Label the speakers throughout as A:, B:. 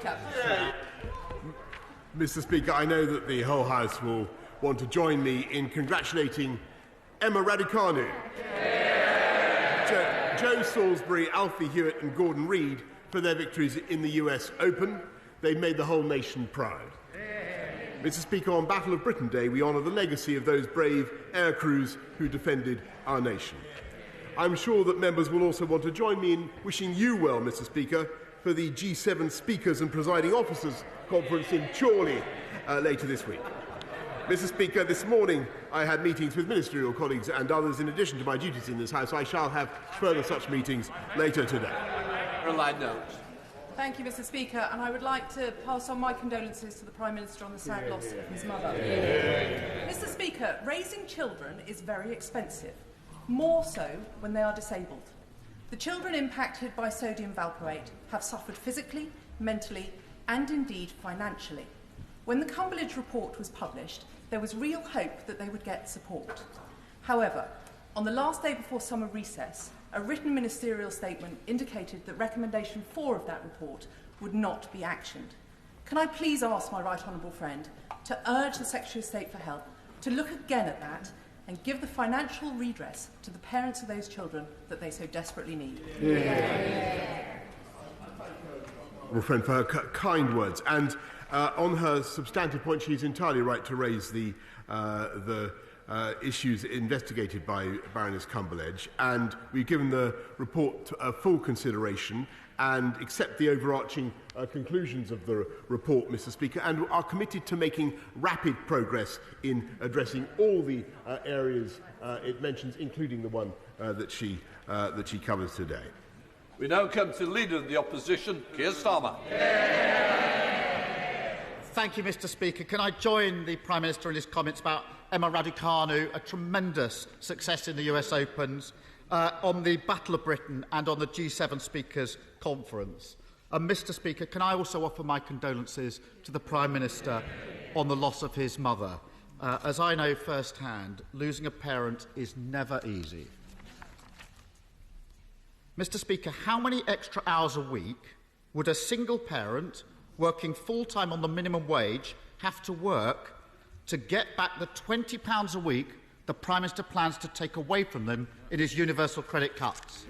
A: Speaker.
B: Mr. Speaker, I know that the whole House will want to join me in congratulating Emma Raducanu, Joe Salisbury, Alfie Hewitt and Gordon Reid for their victories in the US Open. They've made the whole nation proud. Mr. Speaker, on Battle of Britain Day, we honour the legacy of those brave air crews who defended our nation. I'm sure that members will also want to join me in wishing you well, Mr. Speaker, for the G7 Speakers and Presiding Officers Conference in Chorley later this week. Mr. Speaker, this morning I had meetings with ministerial colleagues and others in addition to my duties in this House. I shall have further such meetings later today.
C: Relied note.
A: Thank you, Mr. Speaker, and I would like to pass on my condolences to the Prime Minister on the sad loss of his mother. Mr. Speaker, raising children is very expensive, more so when they are disabled. The children impacted by sodium valproate have suffered physically, mentally, and indeed financially. When the Cumberledge report was published, there was real hope that they would get support. However, on the last day before summer recess, a written ministerial statement indicated that recommendation 4 of that report would not be actioned. Can I please ask my right honourable friend to urge the Secretary of State for Health to look again at that and give the financial redress to the parents of those children that they so desperately need?
B: Friend, for her kind words. And on her substantive point, she is entirely right to raise the issues investigated by Baroness Cumberledge, and we've given the report full consideration and accept the overarching conclusions of the report, Mr. Speaker, and are committed to making rapid progress in addressing all the areas it mentions, including the one that she covers today.
C: We now come to the Leader of the Opposition, Keir Starmer.
D: Thank you, Mr. Speaker. Can I join the Prime Minister in his comments about Emma Raducanu, a tremendous success in the US Opens, on the Battle of Britain and on the G7 Speakers Conference? And Mr. Speaker, can I also offer my condolences to the Prime Minister on the loss of his mother? As I know firsthand, losing a parent is never easy. Mr. Speaker, how many extra hours a week would a single parent working full-time on the minimum wage have to work to get back the £20 a week the Prime Minister plans to take away from them in his universal credit cuts?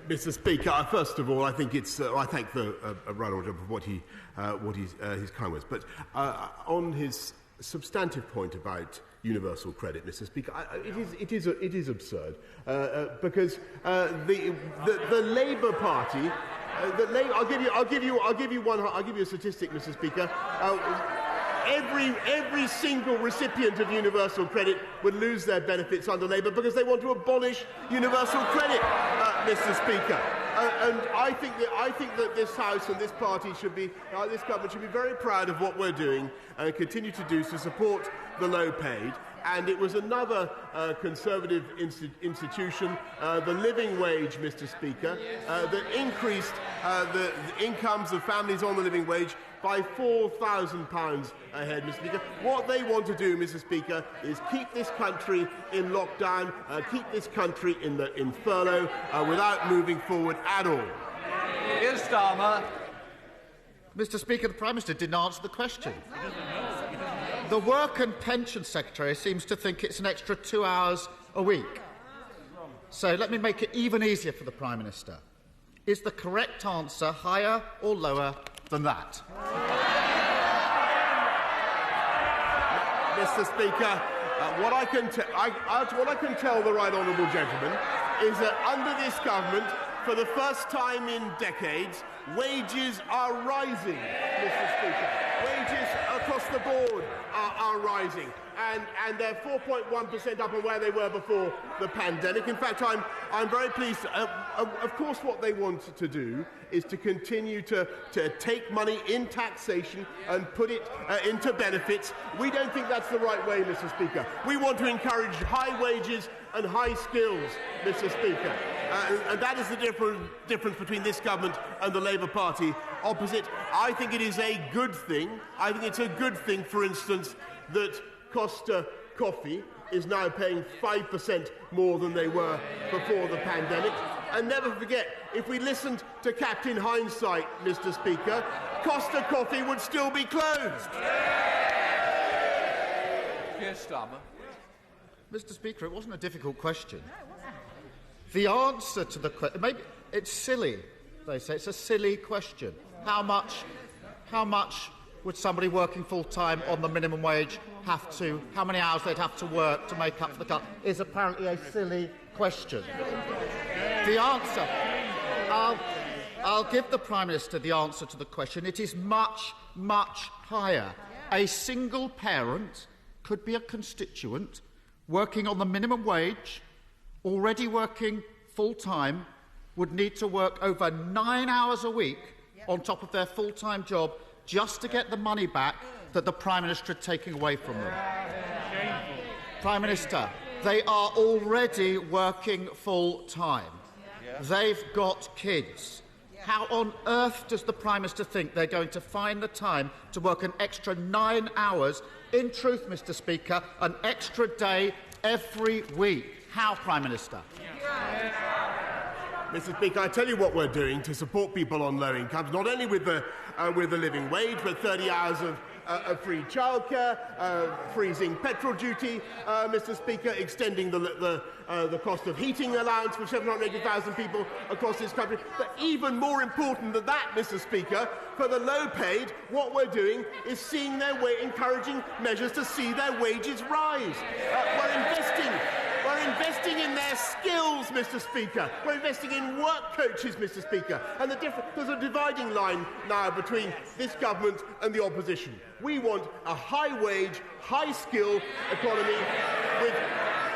B: Mr. Speaker, first of all, I think it's. I thank the right honourable for his kind words. But on his substantive point about universal credit, Mr. Speaker, it is absurd because the Labour Party. I'll give you a statistic, Mr. Speaker. Every single recipient of universal credit would lose their benefits under Labour because they want to abolish universal credit, Mr. Speaker. And I think that this House and this party should be, this government should be very proud of what we're doing and continue to do to support the low paid. And it was another Conservative institution, the living wage, Mr. Speaker, that increased the incomes of families on the living wage by £4,000 a head, Mr. Speaker. What they want to do, Mr. Speaker, is keep this country in lockdown, keep this country in furlough without moving forward at all.
C: Keir Starmer.
D: Mr. Speaker, the Prime Minister didn't answer the question. The Work and Pension Secretary seems to think it's an extra 2 hours a week. So let me make it even easier for the Prime Minister. Is the correct answer higher or lower than that?
B: Mr. Speaker, what I can tell the right honourable gentleman is that under this government, for the first time in decades, wages are rising, Mr. Speaker. Wages across the board are rising, and they're 4.1% up on where they were before the pandemic. In fact, I'm very pleased. Of course, what they want to do is to continue to take money in taxation and put it into benefits. We don't think that's the right way, Mr. Speaker. We want to encourage high wages and high skills, Mr. Speaker. And that is the difference between this government and the Labour Party opposite. I think it is a good thing. I think it's a good thing, for instance, that Costa Coffee is now paying 5% more than they were before the pandemic. And never forget, if we listened to Captain Hindsight, Mr. Speaker, Costa Coffee would still be closed.
C: Keir Starmer.
D: Mr. Speaker, it wasn't a difficult question. The answer to the question, maybe it's silly, they say. It's a silly question. How much would somebody working full-time on the minimum wage how many hours they'd have to work to make up for the cut, is apparently a silly question. The answer, I'll give the Prime Minister the answer to the question. It is much, much higher. A single parent could be a constituent working on the minimum wage, already working full-time, would need to work over 9 hours a week on top of their full-time job just to get the money back that the Prime Minister is taking away from them. Prime Minister, they are already working full-time. They've got kids. How on earth does the Prime Minister think they're going to find the time to work an extra 9 hours? In truth, Mr. Speaker, an extra day every week. How, Prime Minister?
B: Mr. Speaker, I tell you what we're doing to support people on low incomes, not only with the living wage, but 30 hours of free childcare, freezing petrol duty, Mr. Speaker, extending the cost of heating allowance for 780,000 people across this country. But even more important than that, Mr. Speaker, for the low-paid, what we're doing is seeing encouraging measures to see their wages rise. We're investing in their skills, Mr. Speaker. We're investing in work coaches, Mr. Speaker. And there's a dividing line now between this government and the opposition. We want a high-wage, high-skill economy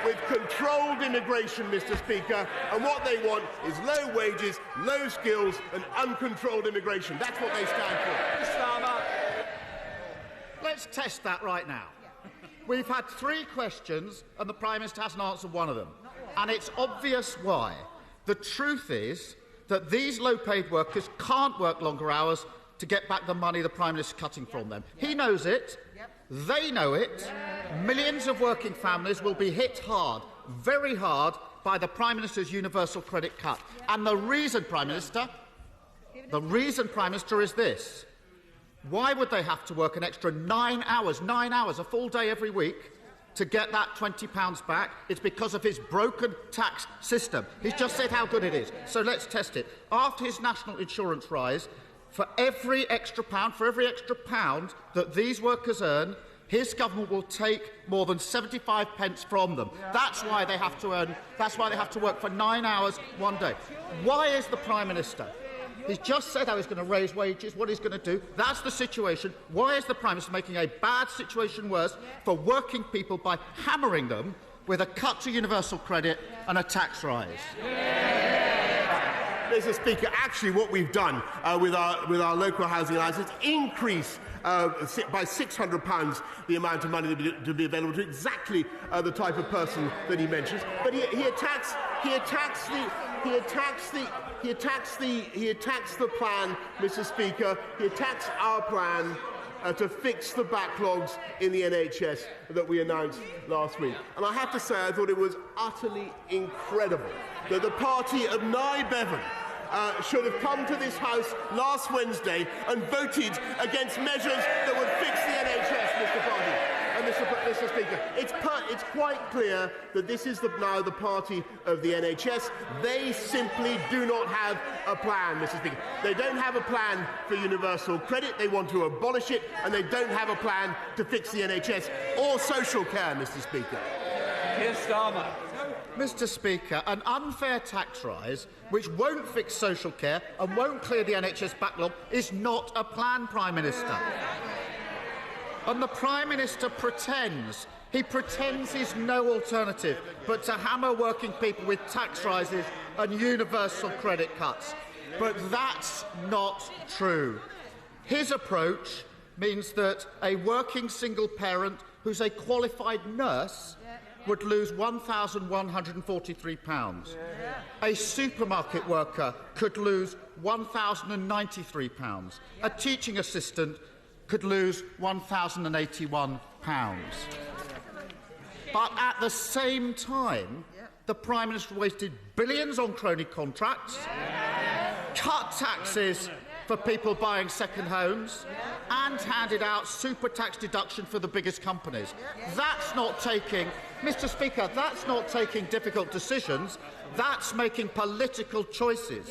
B: with controlled immigration, Mr. Speaker. And what they want is low wages, low skills, and uncontrolled immigration. That's what they stand for.
D: Let's test that right now. We've had 3 questions and the Prime Minister hasn't answered one of them. And it's obvious why. The truth is that these low-paid workers can't work longer hours to get back the money the Prime Minister is cutting from them. He knows it. They know it. Millions of working families will be hit hard, very hard, by the Prime Minister's universal credit cut. And the reason, Prime Minister, is this. Why would they have to work an extra 9 hours, a full day every week, to get that £20 back? It's because of his broken tax system. He's just said how good it is. So let's test it. After his national insurance rise, for every extra pound that these workers earn, his government will take more than 75 pence from them. That's why they have to work for 9 hours one day. Why is the Prime Minister? He's just said how he's going to raise wages, what he's going to do. That's the situation. Why is the Prime Minister making a bad situation worse for working people by hammering them with a cut to universal credit and a tax rise?
B: Mr. Speaker, actually what we've done with our local housing alliance is increase by £600 the amount of money to be available to exactly the type of person that he mentions. But he attacks the plan, Mr. Speaker. He attacks our plan to fix the backlogs in the NHS that we announced last week. And I have to say, I thought it was utterly incredible that the party of Nye Bevan should have come to this House last Wednesday and voted against measures that would fix the NHS, Mr. Party. And Mr. Speaker, it's quite clear that this is now the party of the NHS. They simply do not have a plan, Mr. Speaker. They don't have a plan for universal credit. They want to abolish it, and they don't have a plan to fix the NHS or social care, Mr. Speaker.
C: Keir Starmer.
D: Mr. Speaker, an unfair tax rise which won't fix social care and won't clear the NHS backlog is not a plan, Prime Minister. And the Prime Minister pretends. He pretends he's no alternative but to hammer working people with tax rises and universal credit cuts. But that's not true. His approach means that a working single parent who's a qualified nurse would lose £1,143. A supermarket worker could lose £1,093. A teaching assistant could lose £1,081. But at the same time, The Prime Minister wasted billions on crony contracts, cut taxes for people buying second homes, and handed out super tax deduction for the biggest companies. That's not taking, Mr. Speaker, that's not taking difficult decisions, that's making political choices.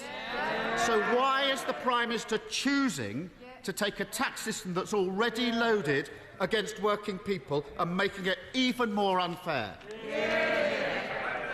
D: So why is the Prime Minister choosing to take a tax system that's already loaded against working people and making it even more unfair?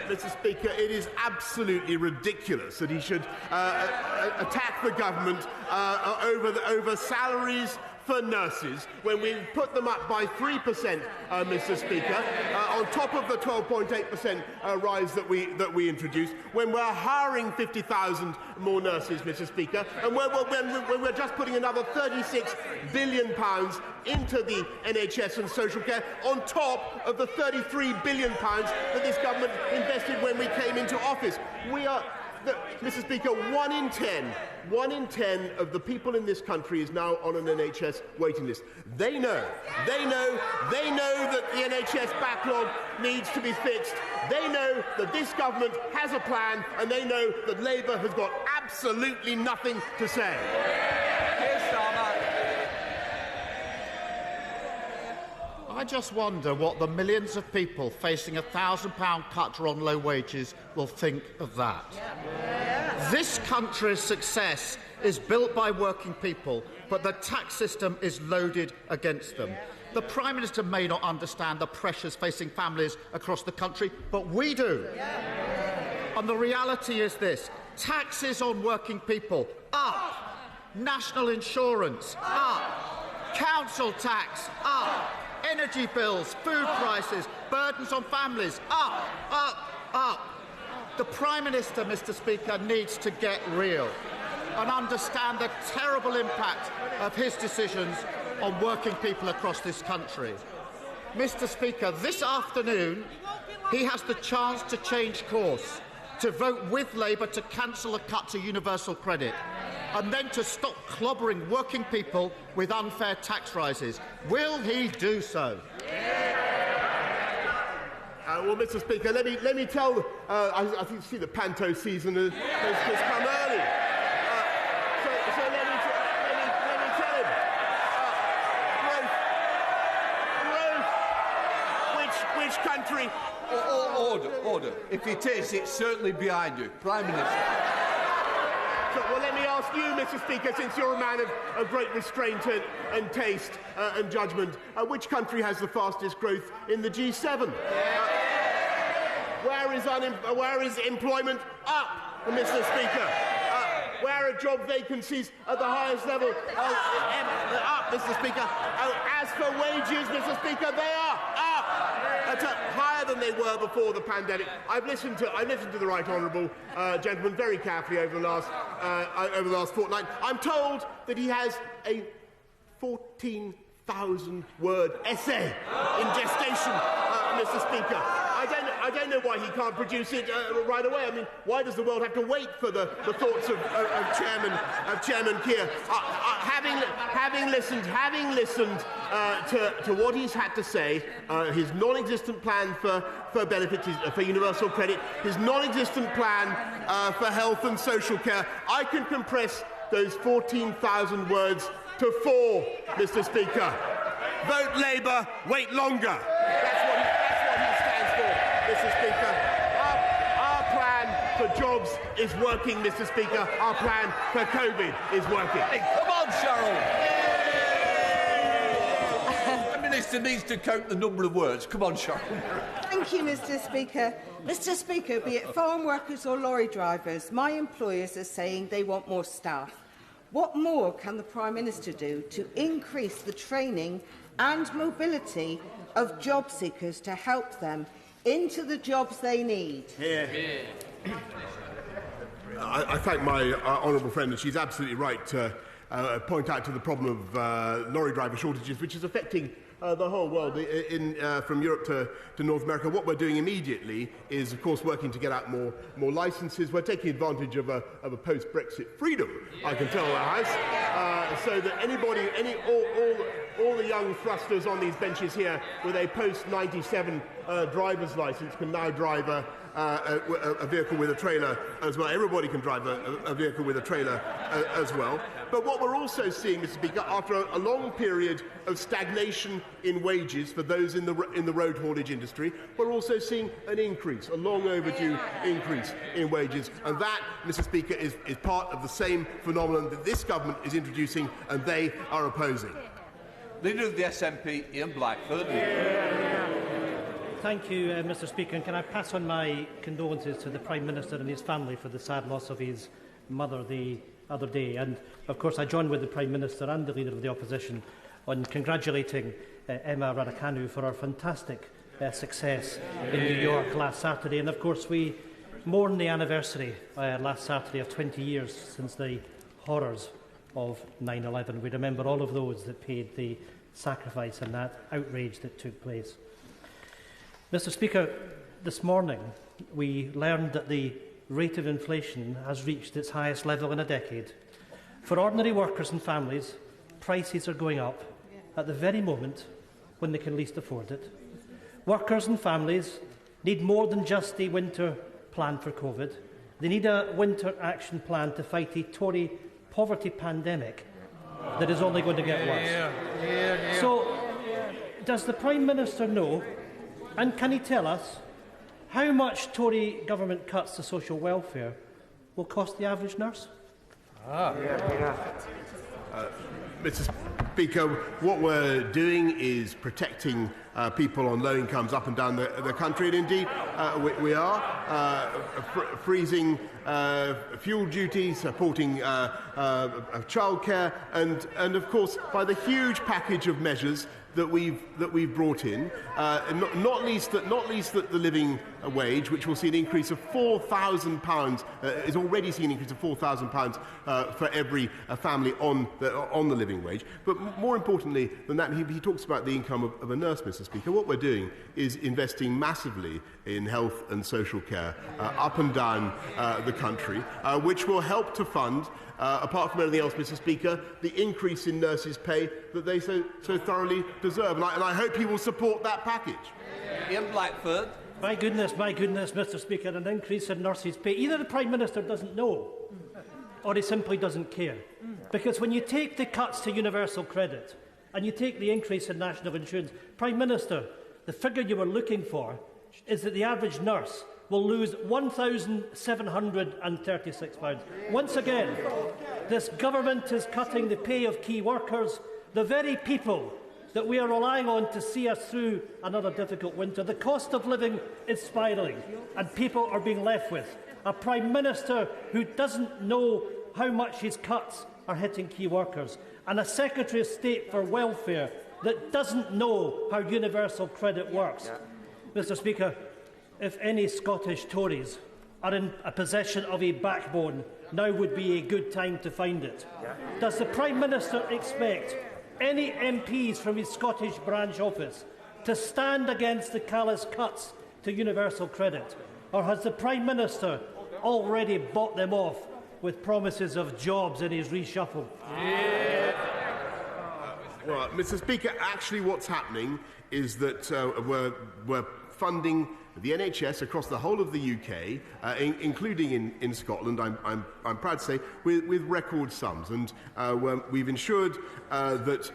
B: Mr. Speaker, it is absolutely ridiculous that he should attack the government over salaries for nurses when we put them up by 3%, Mr. Speaker, on top of the 12.8% rise that we introduced, when we're hiring 50,000 more nurses, Mr. Speaker, and when we're just putting another £36 billion into the NHS and social care on top of the £33 billion that this government invested when we came into office. We are... Mr. Speaker, 1 in 10 of the people in this country is now on an NHS waiting list. They know that the NHS backlog needs to be fixed. They know that this government has a plan, and they know that Labour has got absolutely nothing to say.
C: Keir Starmer.
D: I just wonder what the millions of people facing a £1,000 cut on low wages will think of that. This country's success is built by working people, but the tax system is loaded against them. The Prime Minister may not understand the pressures facing families across the country, but we do. And the reality is this: taxes on working people up, national insurance up, council tax up, energy bills, food prices, burdens on families up, up, up. The Prime Minister, Mr. Speaker, needs to get real and understand the terrible impact of his decisions on working people across this country. Mr. Speaker, this afternoon he has the chance to change course, to vote with Labour to cancel a cut to universal credit, and then to stop clobbering working people with unfair tax rises. Will he do so?
B: Well, Mr. Speaker, let me tell. I think the panto season has come early. So let me tell him. Growth. Which country?
C: Order. If it is, it's certainly behind you, Prime Minister.
B: So, well, let me ask you, Mr. Speaker, since you're a man of great restraint and taste and judgment, which country has the fastest growth in the G7? Where is employment up, Mr. Speaker? Where are job vacancies at the highest level up, Mr. Speaker? As for wages, Mr. Speaker, they are up. Higher than they were before the pandemic. I've listened to the right honourable gentleman very carefully over the last fortnight. I'm told that he has a 14,000-word essay in gestation, Mr. Speaker. I don't know why he can't produce it right away. I mean, why does the world have to wait for the thoughts of Chairman Keir? Having listened to what he's had to say, his non-existent plan for benefits, for universal credit, his non-existent plan for health and social care, I can compress those 14,000 words to 4, Mr. Speaker. Vote Labour, wait longer. That's what he stands for, Mr. Speaker. Our plan for jobs is working, Mr. Speaker. Our plan for COVID is working.
C: Hey, come on, Cheryl. The Minister needs to count the number of words. Come on, Cheryl.
E: Thank you, Mr. Speaker. Mr. Speaker, be it farm workers or lorry drivers, my employers are saying they want more staff. What more can the Prime Minister do to increase the training and mobility of job seekers to help them into the jobs they need?
B: I thank my honourable friend, and she's absolutely right to point out to the problem of lorry driver shortages, which is affecting the whole world, from Europe to North America. What we're doing immediately is, of course, working to get out more licences. We're taking advantage of a post-Brexit freedom, I can tell the House, so that all the young thrusters on these benches here with a post-97 driver's licence can now drive a vehicle with a trailer as well. Everybody can drive a vehicle with a trailer as well. But what we're also seeing, Mr. Speaker, after a long period of stagnation in wages for those in the road haulage industry, we're also seeing an increase, a long overdue increase in wages. And that, Mr. Speaker, is part of the same phenomenon that this government is introducing and they are opposing.
C: Leader of the SNP, Ian Blackford.
F: Thank you, Mr. Speaker. And can I pass on my condolences to the Prime Minister and his family for the sad loss of his mother the other day. And, of course, I join with the Prime Minister and the Leader of the Opposition on congratulating Emma Raducanu for her fantastic success in New York last Saturday. And, of course, we mourn the anniversary last Saturday of 20 years since the horrors of 9/11. We remember all of those that paid the sacrifice and that outrage that took place. Mr. Speaker, this morning we learned that the rate of inflation has reached its highest level in a decade. For ordinary workers and families, prices are going up at the very moment when they can least afford it. Workers and families need more than just a winter plan for COVID. They need a winter action plan to fight a Tory poverty pandemic that is only going to get worse. So, does the Prime Minister know, and can he tell us, how much Tory government cuts to social welfare will cost the average nurse?
B: Mr. Speaker, what we're doing is protecting people on low incomes up and down the country, and indeed we are freezing fuel duty, supporting childcare, and of course by the huge package of measures that we've brought in, not least that the living wage, which will see an increase of £4,000, is already seeing an increase of £4,000 for every family on the living wage. But more importantly than that, he talks about the income of a nurse, Mr. Speaker. What we're doing is investing massively in health and social care up and down the country, which will help to fund, apart from anything else, Mr. Speaker, the increase in nurses' pay that they so thoroughly deserve. And I hope he will support that package.
C: Ian Blackford.
F: My goodness, Mr. Speaker, an increase in nurses' pay. Either the Prime Minister doesn't know or he simply doesn't care. Because when you take the cuts to universal credit and you take the increase in national insurance, Prime Minister, the figure you were looking for is that the average nurse will lose £1,736. Once again, this government is cutting the pay of key workers, the very people that we are relying on to see us through another difficult winter. The cost of living is spiralling, and people are being left with a Prime Minister who doesn't know how much his cuts are hitting key workers, and a Secretary of State for Welfare that doesn't know how universal credit works. Mr. Speaker, if any Scottish Tories are in a possession of a backbone, now would be a good time to find it. Does the Prime Minister expect any MPs from his Scottish branch office to stand against the Callous cuts to universal credit? Or has the Prime Minister already bought them off with promises of jobs in his reshuffle?
B: Well, Mr. Speaker, actually what's happening is that we're funding the NHS across the whole of the UK, including in Scotland, I'm proud to say, with record sums. And we've ensured that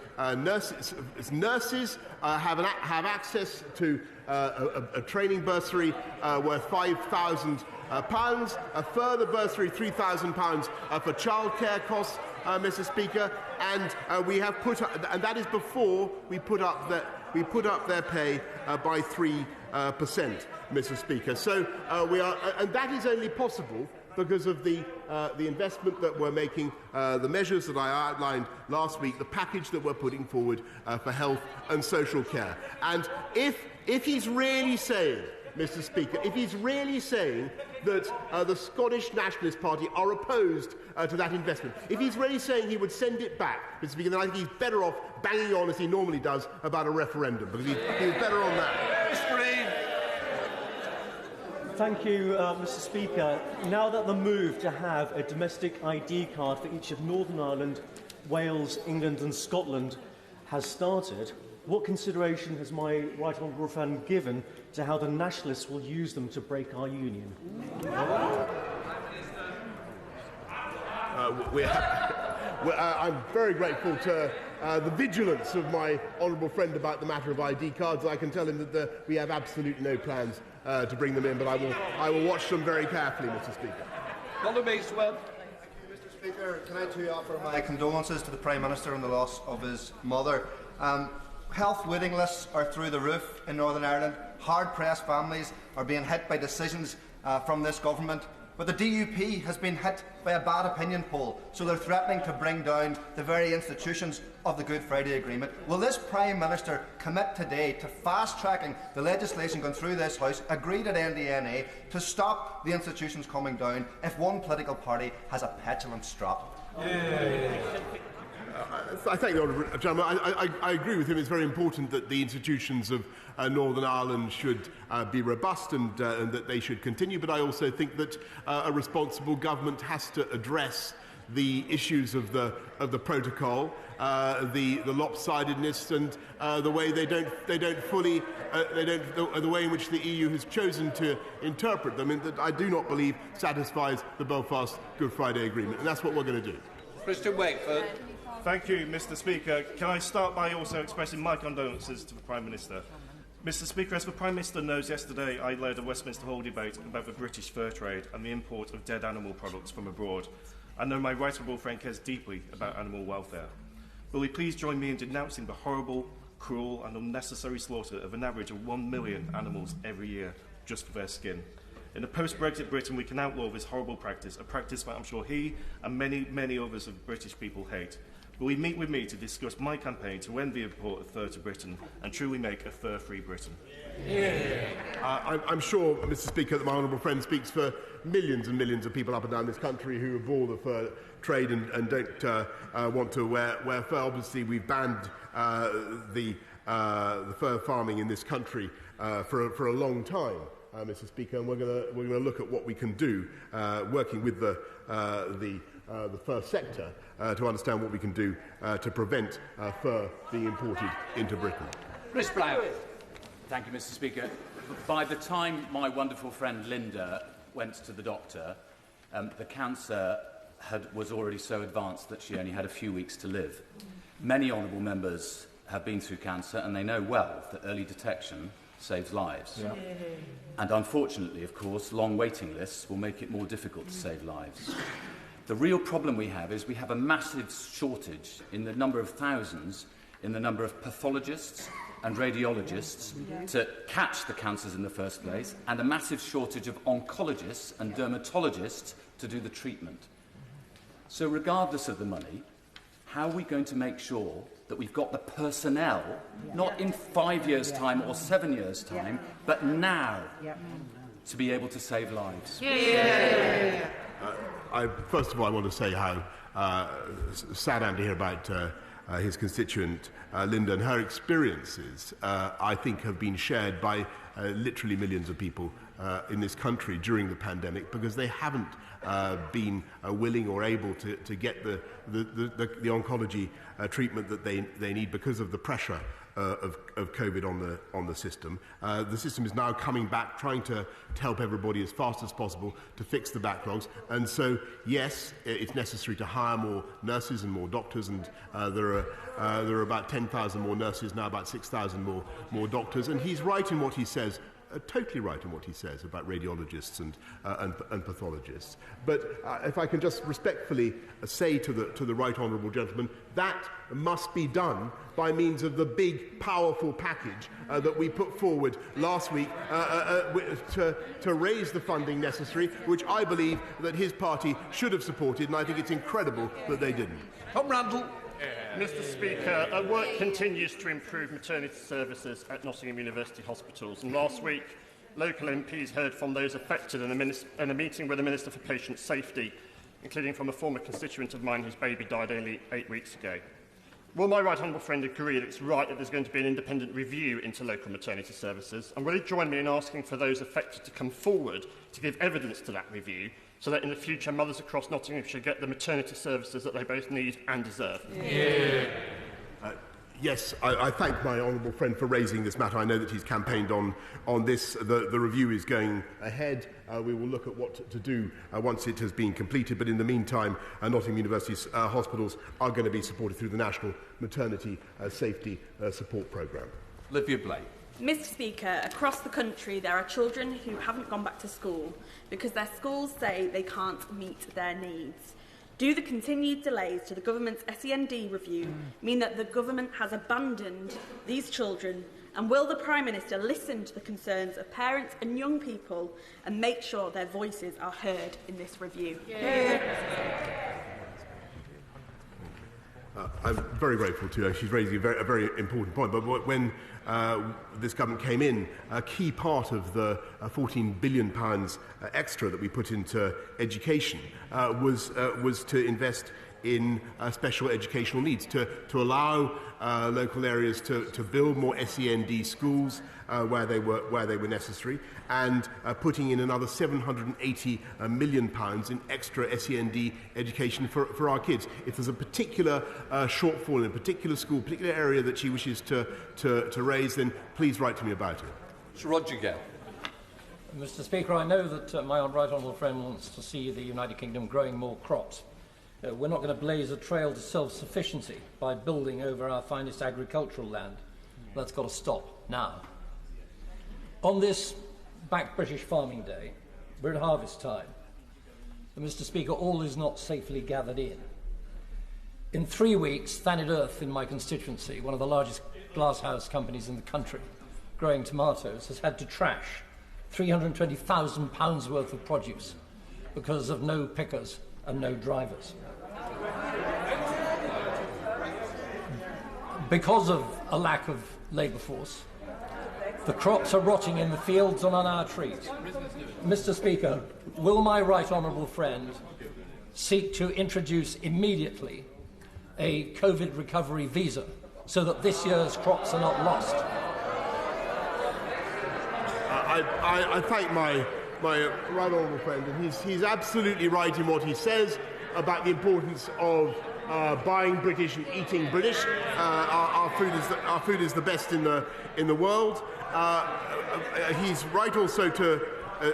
B: nurses have access to a training bursary worth £5,000, a further bursary £3,000 for childcare costs, Mr. Speaker, and we have put up, and that is before we put up their pay by 3%, Mr. Speaker. So we are, and that is only possible because of the investment that we're making, the measures that I outlined last week, the package that we're putting forward for health and social care. And if he's really saying, Mr. Speaker, if he's really saying that the Scottish Nationalist Party are opposed to that investment, if he's really saying he would send it back, Mr. Speaker, then I think he's better off banging on as he normally does about a referendum, because he's better on that.
C: Mr. Reid.
G: Thank you, Mr. Speaker. Now that the move to have a domestic ID card for each of Northern Ireland, Wales, England and Scotland has started, What consideration has my right honourable friend given to how the Nationalists will use them to break our union?
B: I'm very grateful to the vigilance of my honourable friend about the matter of ID cards. I can tell him that we have absolutely no plans to bring them in, but I will watch them very carefully, Mr. Speaker.
C: Mr.
H: Speaker, can I too offer my condolences to the Prime Minister on the loss of his mother. Health waiting lists are through the roof in Northern Ireland. Hard-pressed families are being hit by decisions from this government. But the DUP has been hit by a bad opinion poll, so they're threatening to bring down the very institutions of the Good Friday Agreement. Will this Prime Minister commit today to fast-tracking the legislation going through this House, agreed at NDNA, to stop the institutions coming down if one political party has a petulant strop?
B: I thank the honourable gentleman. I agree with him. It's very important that the institutions of Northern Ireland should be robust and that they should continue. But I also think that a responsible government has to address the issues of the protocol, the lopsidedness, and the way the way in which the EU has chosen to interpret them, and that I do not believe satisfies the Belfast Good Friday Agreement, and that's what we're going to do.
C: Christian Wakeford.
I: Thank you, Mr. Speaker. Can I start by also expressing my condolences to the Prime Minister? Mr. Speaker, as the Prime Minister knows, yesterday I led a Westminster Hall debate about the British fur trade and the import of dead animal products from abroad. I know my right honourable friend cares deeply about animal welfare. Will he please join me in denouncing the horrible, cruel and unnecessary slaughter of an average of 1 million animals every year just for their skin? In a post-Brexit Britain, we can outlaw this horrible practice, a practice that I'm sure he and many, many others of British people hate. Will he meet with me to discuss my campaign to end the import of fur to Britain and truly make a fur-free Britain?
B: I'm sure, Mr. Speaker, that my honourable friend speaks for millions and millions of people up and down this country who abhor the fur trade and don't want to wear fur. Obviously, we've banned the fur farming in this country for a long time, Mr. Speaker, and we're going to look at what we can do, working with the fur sector, to understand what we can do to prevent fur being imported into Britain.
C: Chris Brown.
J: Thank you, Mr. Speaker. By the time my wonderful friend Linda went to the doctor, the cancer was already so advanced that she only had a few weeks to live. Many honourable members have been through cancer, and they know well that early detection saves lives. Yeah. And unfortunately, of course, long waiting lists will make it more difficult to save lives. The real problem we have is we have a massive shortage in the number of thousands, in the number of pathologists and radiologists to catch the cancers in the first place, and a massive shortage of oncologists and dermatologists to do the treatment. So regardless of the money, how are we going to make sure that we've got the personnel, not in 5 years' time or 7 years' time, but now, to be able to save lives?
B: First of all, I want to say how sad I am to hear about his constituent, Linda, and her experiences, I think, have been shared by literally millions of people in this country during the pandemic, because they haven't been willing or able to get the oncology treatment that they need because of the pressure of COVID on the system. The system is now coming back, trying to help everybody as fast as possible to fix the backlogs. And so, yes, it's necessary to hire more nurses and more doctors, and there are about 10,000 more nurses now, about 6,000 more doctors. And he's right in what he says. Totally right in what he says about radiologists and pathologists. But if I can just respectfully say to the right honourable gentleman, that must be done by means of the big, powerful package that we put forward last week to raise the funding necessary, which I believe that his party should have supported, and I think it's incredible that they didn't.
C: Tom Randall.
I: Mr. Speaker, work continues to improve maternity services at Nottingham University hospitals, and last week local MPs heard from those affected in a meeting with the Minister for Patient Safety, including from a former constituent of mine whose baby died only 8 weeks ago. Will my right honourable friend agree that it's right that there's going to be an independent review into local maternity services, and will he join me in asking for those affected to come forward to give evidence to that review, so that in the future mothers across Nottingham should get the maternity services that they both need and deserve?
B: Yes, I thank my honourable friend for raising this matter. I know that he's campaigned on this. The review is going ahead. We will look at what to do once it has been completed. But in the meantime, Nottingham University's hospitals are going to be supported through the National Maternity Safety Support Programme.
C: Olivia Blake.
K: Mr. Speaker, across the country there are children who haven't gone back to school because their schools say they can't meet their needs. Do the continued delays to the government's SEND review mean that the government has abandoned these children, and will the Prime Minister listen to the concerns of parents and young people and make sure their voices are heard in this review?
B: I'm very grateful to her. She's raising a very important point. But when this government came in, a key part of the £14 billion extra that we put into education was to invest in special educational needs, to allow local areas to build more SEND schools where they were necessary, and putting in another £780 million in extra SEND education for our kids. If there's a particular shortfall in a particular school, particular area that she wishes to raise, then please write to me about it.
C: Sir Roger Gale.
L: Mr. Speaker, I know that my right honourable friend wants to see the United Kingdom growing more crops. We're not going to blaze a trail to self-sufficiency by building over our finest agricultural land. That's got to stop now. On this Back British Farming Day, we're at harvest time. And Mr. Speaker, all is not safely gathered in. In 3 weeks, Thanet Earth in my constituency, one of the largest glasshouse companies in the country, growing tomatoes, has had to trash £320,000 worth of produce because of no pickers and no drivers. Because of a lack of labour force, the crops are rotting in the fields and on our trees. Mr. Speaker, will my right honourable friend seek to introduce immediately a COVID recovery visa so that this year's crops are not lost?
B: I thank my right honourable friend, and he's absolutely right in what he says about the importance of buying British and eating British. Our food is the best in the world. He's right also to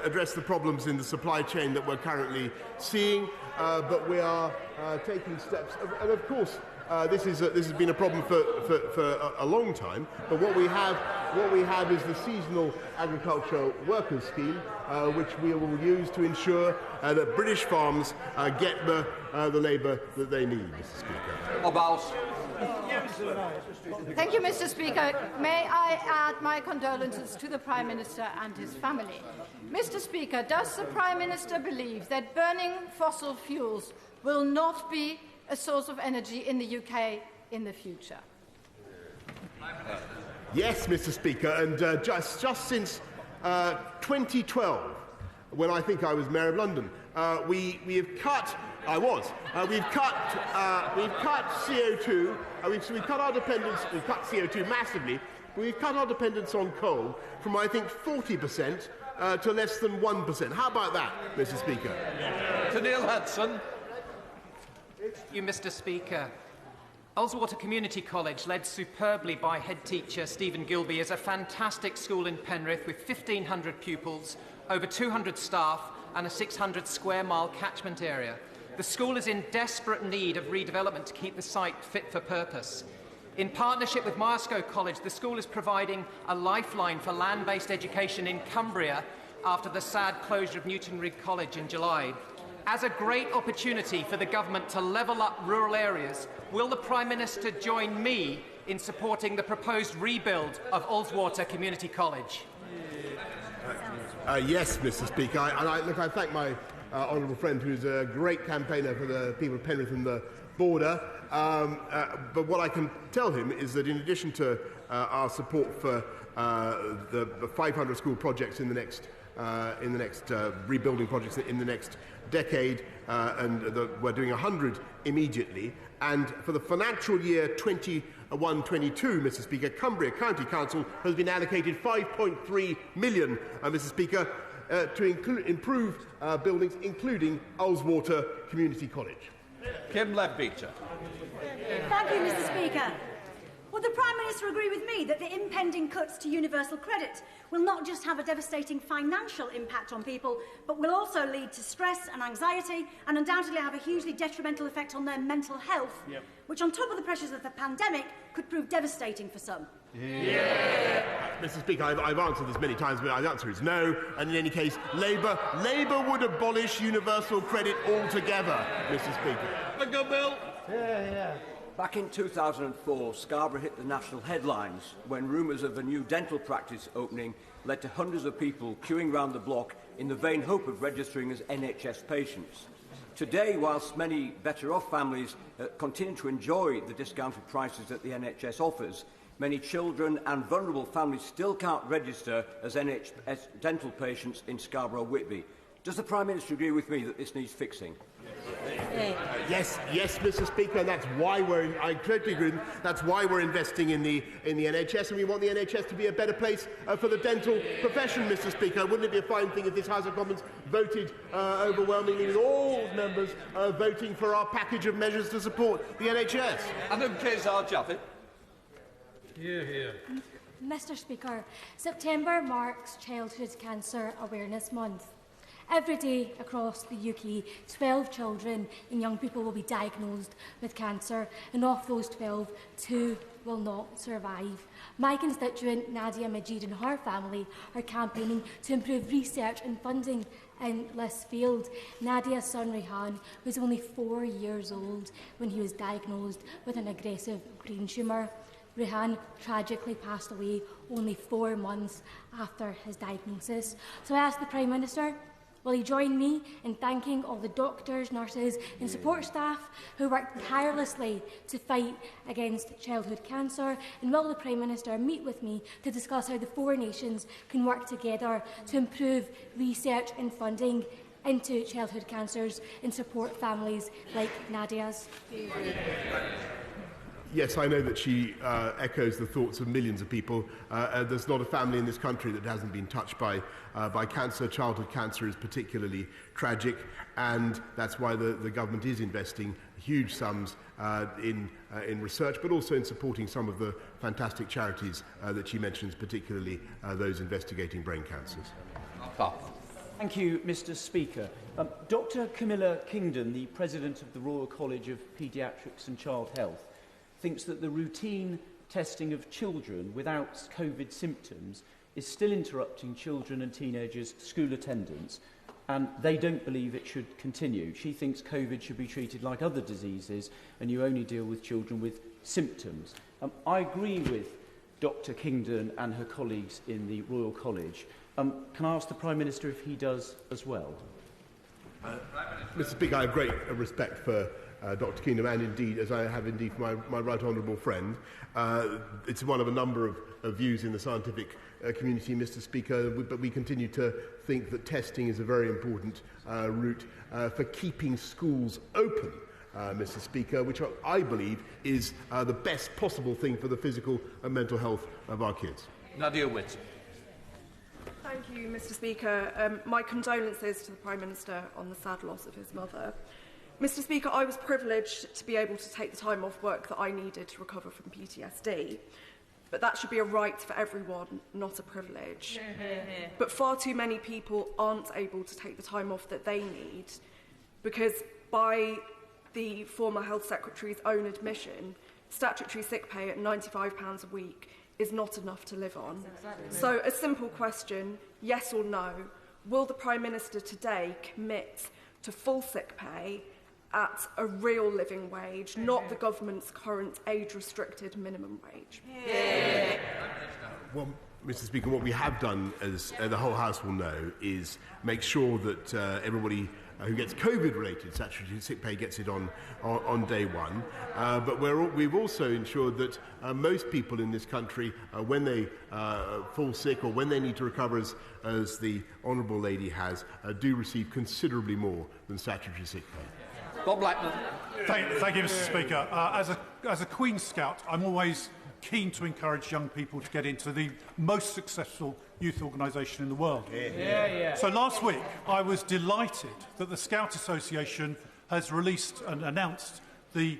B: address the problems in the supply chain that we're currently seeing, but we are taking steps. And of course, this has been a problem for a long time. But what we have is the seasonal agricultural workers scheme, which we will use to ensure that British farms get the labour that they need, Mr. Speaker.
M: Thank you, Mr. Speaker. May I add my condolences to the Prime Minister and his family. Mr. Speaker, does the Prime Minister believe that burning fossil fuels will not be a source of energy in the UK in the future?
B: Yes, Mr. Speaker, and just since 2012, when I think I was Mayor of London, we have cut. We've cut CO2. We've cut our dependence. We've cut CO2 massively. But we've cut our dependence on coal from, I think, 40% to less than 1%. How about that, Mr. Speaker?
C: To Neil Hudson.
N: Thank you, Mr. Speaker. Oldswater Community College, led superbly by head teacher Stephen Gilby, is a fantastic school in Penrith with 1,500 pupils, over 200 staff and a 600 square mile catchment area. The school is in desperate need of redevelopment to keep the site fit for purpose. In partnership with Myerscough College, the school is providing a lifeline for land-based education in Cumbria after the sad closure of Newtonrigg College in July. As a great opportunity for the government to level up rural areas, will the Prime Minister join me in supporting the proposed rebuild of Oldswater Community College?
B: Yes, Mr. Speaker. I thank my honourable friend, who's a great campaigner for the people of Penrith and the border. But what I can tell him is that in addition to our support for the 500 school projects in the next rebuilding projects in the next decade, we're doing 100 immediately. And for the financial year 21-22, Mr. Speaker, Cumbria County Council has been allocated £5.3 million, Mr. Speaker, to improve buildings, including Oldswater Community College.
C: Kim Leadbeater.
O: Thank you, Mr. Speaker. Would the Prime Minister agree with me that the impending cuts to universal credit will not just have a devastating financial impact on people, but will also lead to stress and anxiety and undoubtedly have a hugely detrimental effect on their mental health, which on top of the pressures of the pandemic could prove devastating for some?
B: Mr. Speaker, I've answered this many times, but the answer is no. And in any case, Labour would abolish universal credit altogether, Mr. Speaker.
C: Go, Bill.
P: Back in 2004, Scarborough hit the national headlines when rumours of a new dental practice opening led to hundreds of people queuing round the block in the vain hope of registering as NHS patients. Today, whilst many better-off families continue to enjoy the discounted prices that the NHS offers, many children and vulnerable families still can't register as NHS dental patients in Scarborough Whitby. Does the Prime Minister agree with me that this needs fixing?
B: Yes, Mr. Speaker, and that's why I totally agree. That's why we're investing in the NHS, and we want the NHS to be a better place for the dental profession, Mr. Speaker. Wouldn't it be a fine thing if this House of Commons voted overwhelmingly, with all members voting for our package of measures to support the NHS?
C: Adam Keir-Starmer.
Q: Here. Mr. Speaker, September marks Childhood Cancer Awareness Month. Every day across the UK, 12 children and young people will be diagnosed with cancer, and of those 12, 2 will not survive. My constituent, Nadia Majid, and her family are campaigning to improve research and funding in this field. Nadia's son, Rehan, was only 4 years old when he was diagnosed with an aggressive brain tumour. Rehan tragically passed away only 4 months after his diagnosis. So I ask the Prime Minister, will he join me in thanking all the doctors, nurses and support staff who worked tirelessly to fight against childhood cancer? And will the Prime Minister meet with me to discuss how the 4 nations can work together to improve research and funding into childhood cancers and support families like Nadia's?
B: Yes, I know that she echoes the thoughts of millions of people. There's not a family in this country that hasn't been touched by cancer. Childhood cancer is particularly tragic, and that's why the government is investing huge sums in research, but also in supporting some of the fantastic charities that she mentions, particularly those investigating brain cancers.
R: Thank you, Mr. Speaker. Dr. Camilla Kingdon, the President of the Royal College of Paediatrics and Child Health, thinks that the routine testing of children without COVID symptoms is still interrupting children and teenagers' school attendance, and they don't believe it should continue. She thinks COVID should be treated like other diseases, and you only deal with children with symptoms. I agree with Dr. Kingdon and her colleagues in the Royal College. Can I ask the Prime Minister if he does as well?
B: Mr. Speaker, I have great respect for Dr. Kingdom, and indeed, as I have indeed for my right honourable friend. It's one of a number of views in the scientific community, Mr. Speaker, but we continue to think that testing is a very important route for keeping schools open, Mr. Speaker, which I believe is the best possible thing for the physical and mental health of our kids.
C: Nadia Witt.
S: Thank you, Mr. Speaker. My condolences to the Prime Minister on the sad loss of his mother. Mr. Speaker, I was privileged to be able to take the time off work that I needed to recover from PTSD. But that should be a right for everyone, not a privilege. But far too many people aren't able to take the time off that they need because, by the former Health Secretary's own admission, statutory sick pay at £95 a week is not enough to live on. So a simple question, yes or no, will the Prime Minister today commit to full sick pay at a real living wage, not the government's current age-restricted minimum wage?
B: Well, Mr. Speaker, what we have done, as the whole House will know, is make sure that everybody who gets COVID-related statutory sick pay gets it on day one. But we've also ensured that most people in this country, when they fall sick or when they need to recover, as the Honourable Lady has, do receive considerably more than statutory sick pay.
C: Bob Blackman.
T: Thank you, Mr. Speaker. As a Queen Scout, I'm always keen to encourage young people to get into the most successful youth organisation in the world. So last week, I was delighted that the Scout Association has released and announced the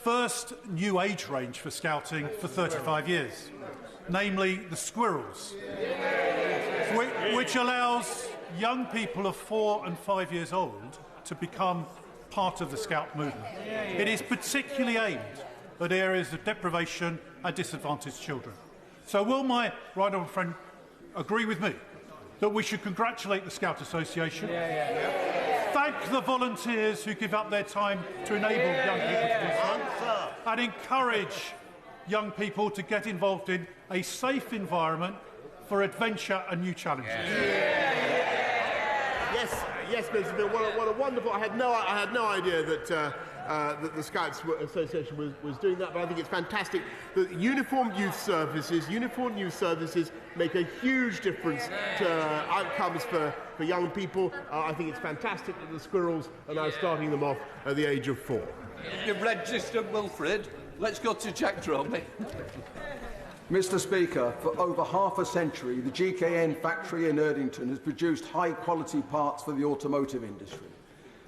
T: first new age range for Scouting for 35 years, namely the Squirrels, which allows young people of 4 and 5 years old to become part of the Scout movement. It is particularly aimed at areas of deprivation and disadvantaged children. So will my right honourable friend agree with me that we should congratulate the Scout Association, thank the volunteers who give up their time to enable young people to do so, and encourage young people to get involved in a safe environment for adventure and new challenges?
B: Yes, Mr. Bill. What a wonderful! I had no idea that that the Scouts Association was doing that, but I think it's fantastic that uniformed youth services make a huge difference to outcomes for young people. I think it's fantastic that the Squirrels are now starting them off at the age of 4.
C: You've registered, Wilfred. Let's go to Jack Dromey.
P: Mr. Speaker, for over half a century, the GKN factory in Erdington has produced high-quality parts for the automotive industry.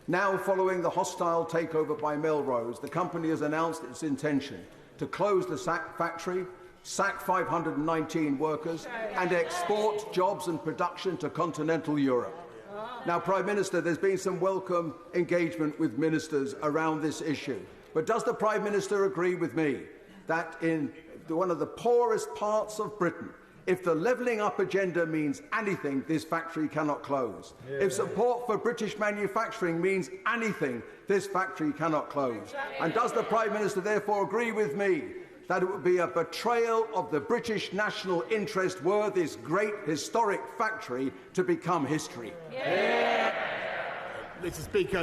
P: Now, following the hostile takeover by Melrose, the company has announced its intention to close the factory, sack 519 workers, and export jobs and production to continental Europe. Now, Prime Minister, there's been some welcome engagement with ministers around this issue. But does the Prime Minister agree with me that in one of the poorest parts of Britain, if the levelling up agenda means anything, this factory cannot close? If support for British manufacturing means anything, this factory cannot close? And does the Prime Minister therefore agree with me that it would be a betrayal of the British national interest were this great historic factory to become history?
B: Mr. Speaker,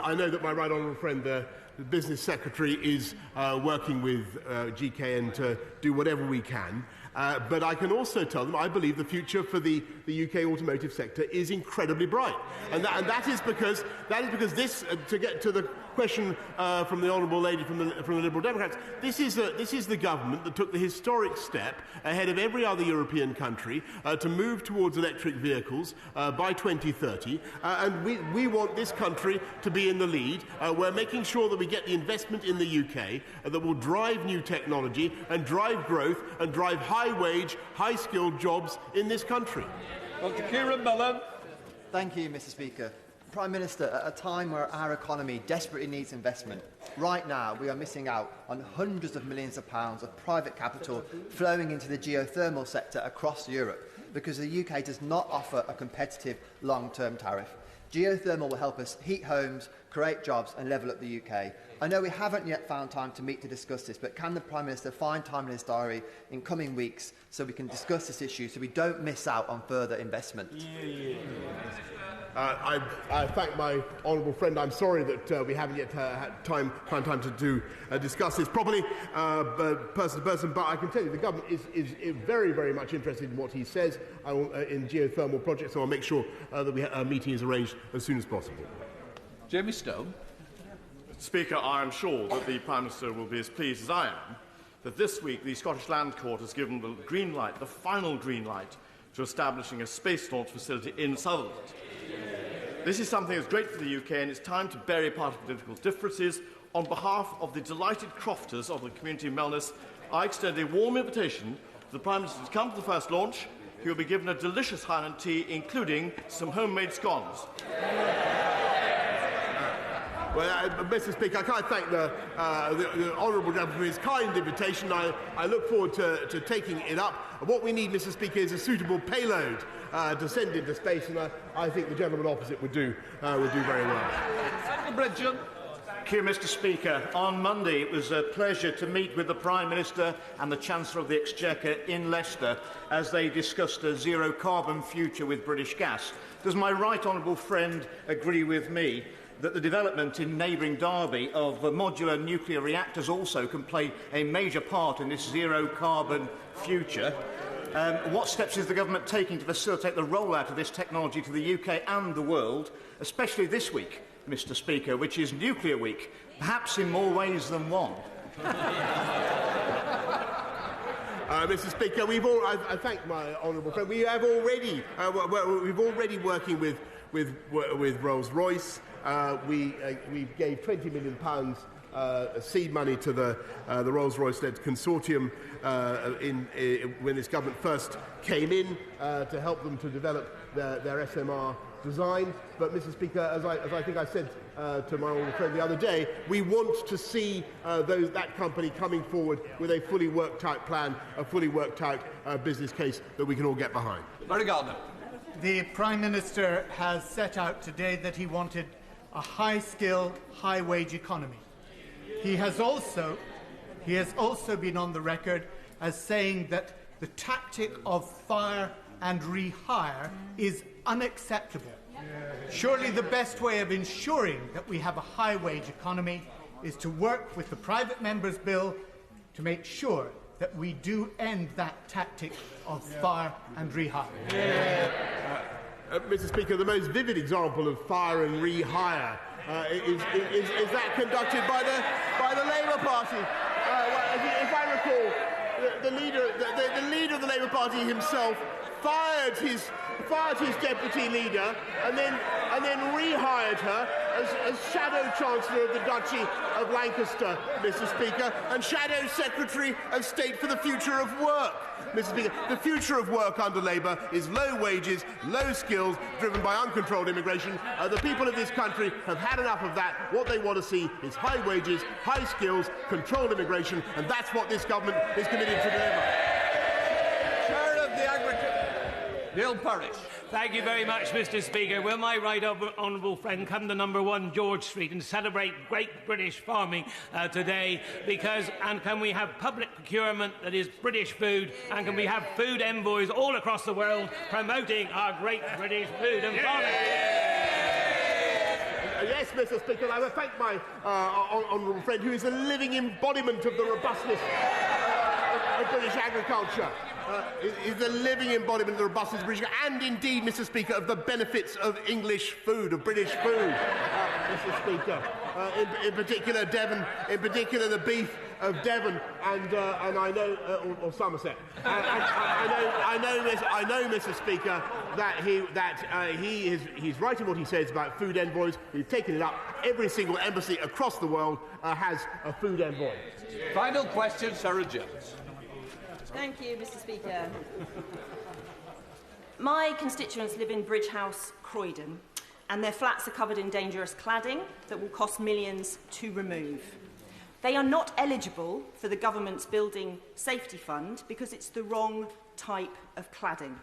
B: I know that my right honourable friend, the Business Secretary, is working with GKN to do whatever we can. But I can also tell them I believe the future for the UK automotive sector is incredibly bright. And that is because this, to get to the question from the honourable lady from the Liberal Democrats, this is the government that took the historic step ahead of every other European country to move towards electric vehicles by 2030. And we want this country to be in the lead. We're making sure that we get the investment in the UK that will drive new technology and drive growth and drive high-wage, high-skilled jobs in this country.
C: Dr. Kieran Mullen.
U: Thank you, Mr. Speaker. Prime Minister, at a time where our economy desperately needs investment, right now we are missing out on hundreds of millions of pounds of private capital flowing into the geothermal sector across Europe because the UK does not offer a competitive long-term tariff. Geothermal will help us heat homes, create jobs and level up the UK. I know we haven't yet found time to meet to discuss this, but can the Prime Minister find time in his diary in coming weeks so we can discuss this issue so we don't miss out on further investment?
B: I thank my honourable friend. I'm sorry that we haven't yet had time to discuss this properly, person to person, but I can tell you the government is very, very much interested in what he says in geothermal projects, so I'll make sure that a meeting is arranged as soon as possible.
C: Jamie Stone.
I: Speaker, I am sure that the Prime Minister will be as pleased as I am that this week the Scottish Land Court has given the green light, the final green light, to establishing a space launch facility in Sutherland. This is something that's great for the UK, and it's time to bury party political differences. On behalf of the delighted crofters of the community of Melness, I extend a warm invitation to the Prime Minister to come to the first launch. He will be given a delicious Highland tea, including some homemade scones.
B: Well, Mr. Speaker, I can't thank the honourable gentleman for his kind invitation. I look forward to taking it up. What we need, Mr. Speaker, is a suitable payload to send into space, and I think the gentleman opposite would do very well.
V: Thank you, Mr. Speaker. On Monday, it was a pleasure to meet with the Prime Minister and the Chancellor of the Exchequer in Leicester as they discussed a zero-carbon future with British Gas. Does my right honourable friend agree with me that the development in neighbouring Derby of modular nuclear reactors also can play a major part in this zero-carbon future? What steps is the government taking to facilitate the rollout of this technology to the UK and the world, especially this week, Mr. Speaker, which is Nuclear Week, perhaps in more ways than one?
B: Mr. Speaker, I thank my honourable friend. We have already working with Rolls-Royce. We gave £20 million seed money to the Rolls-Royce-led consortium when this government first came in to help them to develop their SMR design. But, Mr. Speaker, as I think I said to my old friend the other day, we want to see that company coming forward with a fully worked-out plan, a fully worked-out business case that we can all get behind.
C: Very Gardner.
A: The Prime Minister has set out today that he wanted a high-skill, high-wage economy. He has also been on the record as saying that the tactic of fire and rehire is unacceptable. Surely the best way of ensuring that we have a high-wage economy is to work with the Private Members' Bill to make sure that we do end that tactic of fire and rehire.
B: Mr. Speaker, the most vivid example of fire and rehire is that conducted by the Labour Party. If I recall, the leader of the Labour Party himself fired his deputy leader and then rehired her as Shadow Chancellor of the Duchy of Lancaster, Mr. Speaker, and Shadow Secretary of State for the Future of Work. Mr. Speaker, the future of work under Labour is low wages, low skills, driven by uncontrolled immigration. The people of this country have had enough of that. What they want to see is high wages, high skills, controlled immigration, and that's what this government is committed to deliver.
C: Chair of the Neil Parish.
D: Thank you very much, Mr. Speaker. Will my right honourable friend come to number 1 George Street and celebrate great British farming today? And can we have public procurement that is British food? And can we have food envoys all across the world promoting our great British food and farming?
B: Yes, Mr. Speaker, I will thank my honourable friend, who is a living embodiment of the robustness of British agriculture. Is the living embodiment of the robustness of British, and indeed, Mr. Speaker, of the benefits of English food, of British food, Mr. Speaker. In particular, Devon, in particular, the beef of Devon, and I know, or Somerset. I know, Mr. Speaker, that he's right in what he says about food envoys. We've taken it up. Every single embassy across the world has a food envoy.
C: Final question, Sarah Jones.
W: Thank you, Mr. Speaker. My constituents live in Bridge House, Croydon, and their flats are covered in dangerous cladding that will cost millions to remove. They are not eligible for the government's Building Safety Fund because it's the wrong type of cladding.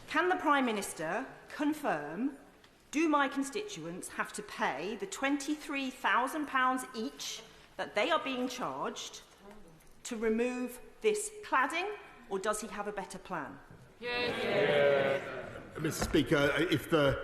W: Can the Prime Minister confirm, do my constituents have to pay the £23,000 each that they are being charged to remove this cladding, or does he have a better plan?
B: Mr. Speaker, if the